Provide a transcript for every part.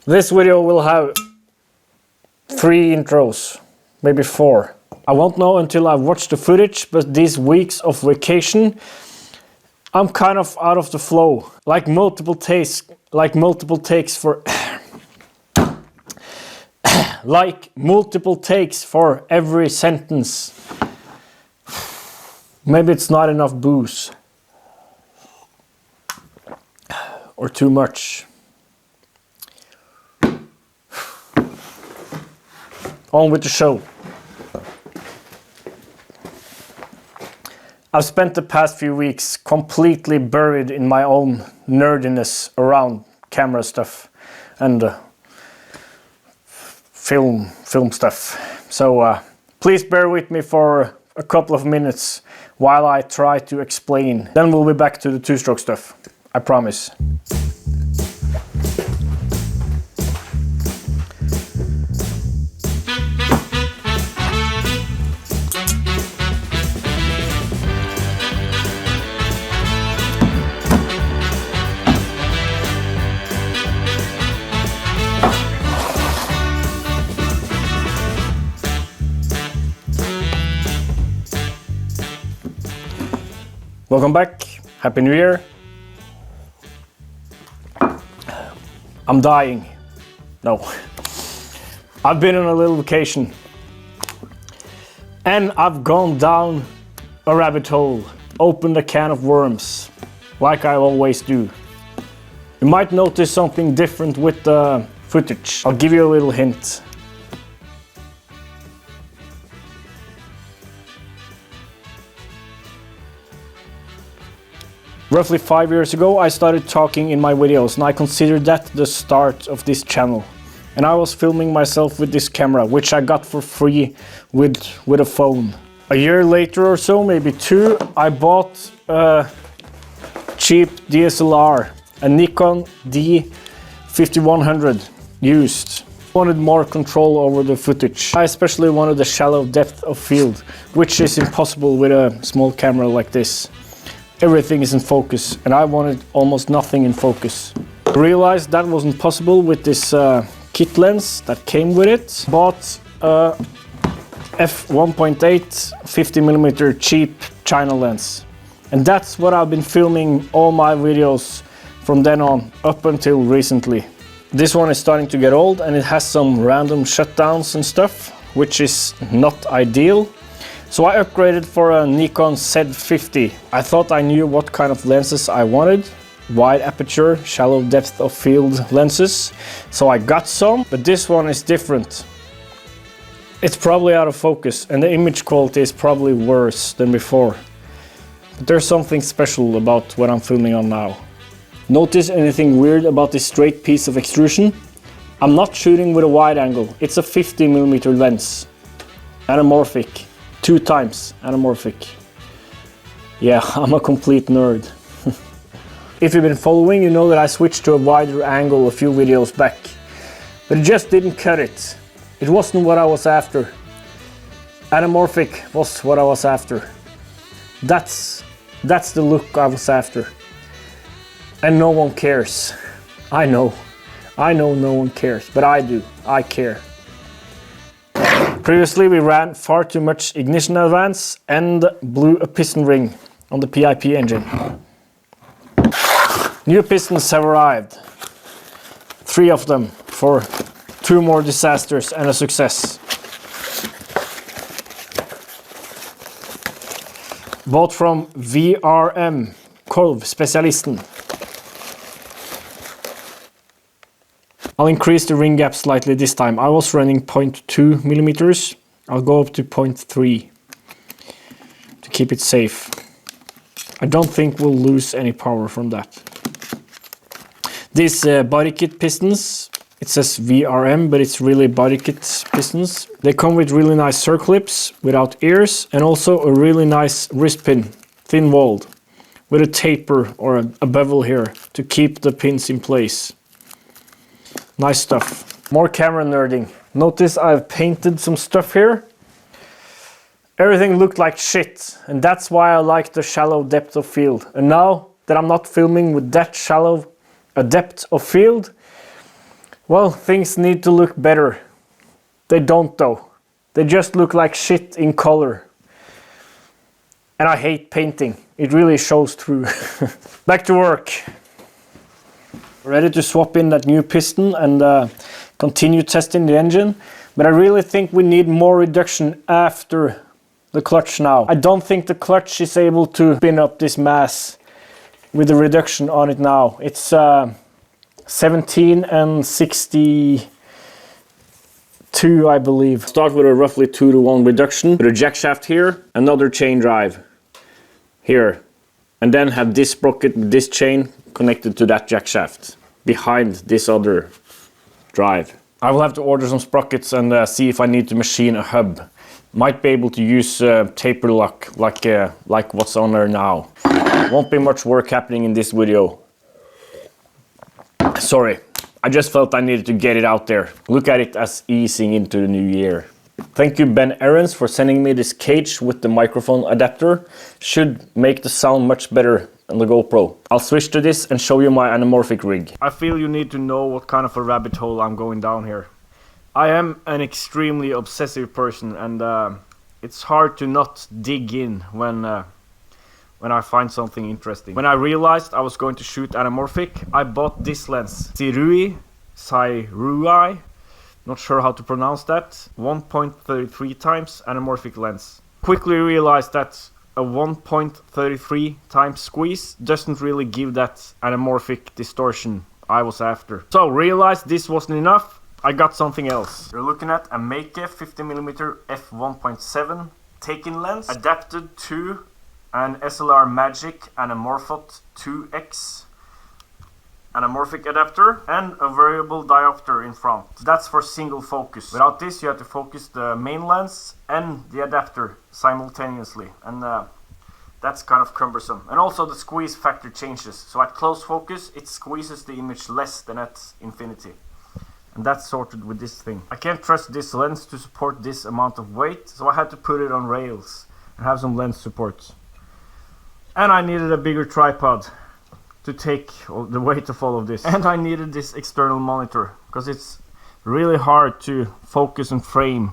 This video will have 3 intros, maybe 4. I won't know until I've watched the footage, but these weeks of vacation, I'm kind of out of the flow. Like multiple takes for like multiple takes for every sentence. Maybe it's not enough booze. Or too much. On with the show. I've spent the past few weeks completely buried in my own nerdiness around camera stuff and film stuff. So please bear with me for a couple of minutes while I try to explain. Then we'll be back to the two-stroke stuff. I promise. Welcome back. Happy New Year. I'm dying. No. I've been on a little vacation. And I've gone down a rabbit hole. Opened a can of worms. Like I always do. You might notice something different with the footage. I'll give you a little hint. Roughly 5 years ago, I started talking in my videos, and I considered that the start of this channel. And I was filming myself with this camera, which I got for free with a phone. A year later or so, maybe 2, I bought a cheap DSLR, a Nikon D5100 used. I wanted more control over the footage. I especially wanted a shallow depth of field, which is impossible with a small camera like this. Everything is in focus, and I wanted almost nothing in focus. I realized that wasn't possible with this kit lens that came with it. Bought a f1.8 50mm cheap China lens. And that's what I've been filming all my videos from then on, up until recently. This one is starting to get old, and it has some random shutdowns and stuff, which is not ideal. So I upgraded for a Nikon Z50. I thought I knew what kind of lenses I wanted. Wide aperture, shallow depth of field lenses. So I got some, but this one is different. It's probably out of focus, and the image quality is probably worse than before. But there's something special about what I'm filming on now. Notice anything weird about this straight piece of extrusion? I'm not shooting with a wide angle. It's a 50mm lens. Anamorphic. 2 times anamorphic. Yeah, I'm a complete nerd. If you've been following, you know that I switched to a wider angle a few videos back. But it just didn't cut it. It wasn't what I was after. Anamorphic was what I was after. That's the look I was after. And no one cares. I know no one cares, but I do. I care. Previously we ran far too much ignition advance and blew a piston ring on the PIP engine. New pistons have arrived. 3 of them for 2 more disasters and a success. Bought from VRM, Korvspecialisten. I'll increase the ring gap slightly this time. I was running 0.2 millimeters. I'll go up to 0.3 to keep it safe. I don't think we'll lose any power from that. These body kit pistons, it says VRM, but it's really body kit pistons. They come with really nice circlips without ears, and also a really nice wrist pin, thin-walled, with a taper or a bevel here to keep the pins in place. Nice stuff. More camera nerding. Notice I've painted some stuff here. Everything looked like shit, and that's why I like the shallow depth of field. And now that I'm not filming with that shallow a depth of field, well, things need to look better. They don't though. They just look like shit in color. And I hate painting. It really shows through. Back to work. Ready to swap in that new piston and continue testing the engine. But I really think we need more reduction after the clutch now. I don't think the clutch is able to spin up this mass with the reduction on it now. It's 17 and 62, I believe. Start with a roughly 2-to-1 reduction with a jack shaft here, another chain drive here, and then have this sprocket with this chain connected to that jack shaft behind this other drive. I will have to order some sprockets and see if I need to machine a hub. Might be able to use taper lock like what's on there now. Won't be much work happening in this video. Sorry, I just felt I needed to get it out there. Look at it as easing into the new year. Thank you Ben Ahrens for sending me this cage with the microphone adapter. Should make the sound much better on the GoPro. I'll switch to this and show you my anamorphic rig. I feel you need to know what kind of a rabbit hole I'm going down here. I am an extremely obsessive person, and it's hard to not dig in when I find something interesting. When I realized I was going to shoot anamorphic, I bought this lens. Sirui, not sure how to pronounce that. 1.33 times anamorphic lens. Quickly realized that a 1.33 times squeeze doesn't really give that anamorphic distortion I was after. So realized this wasn't enough. I got something else. You're looking at a Meike 50mm f1.7 take-in lens adapted to an SLR Magic Anamorphot 2X anamorphic adapter and a variable diopter in front. That's for single focus. Without this, you have to focus the main lens and the adapter simultaneously, and that's kind of cumbersome. And also the squeeze factor changes. So at close focus, it squeezes the image less than at infinity. And that's sorted with this thing. I can't trust this lens to support this amount of weight, so I had to put it on rails and have some lens support. And I needed a bigger tripod to take the weight of all of this. And I needed this external monitor, because it's really hard to focus and frame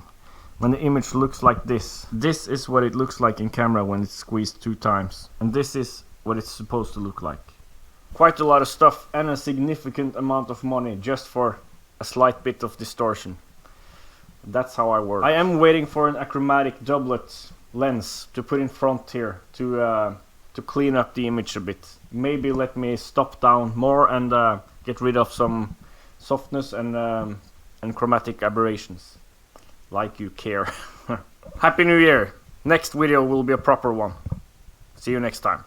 when the image looks like this. This is what it looks like in camera when it's squeezed 2 times. And this is what it's supposed to look like. Quite a lot of stuff and a significant amount of money just for a slight bit of distortion. That's how I work. I am waiting for an achromatic doublet lens to put in front here to clean up the image a bit. Maybe let me stop down more and get rid of some softness and chromatic aberrations. Like you care. Happy New Year! Next video will be a proper one. See you next time.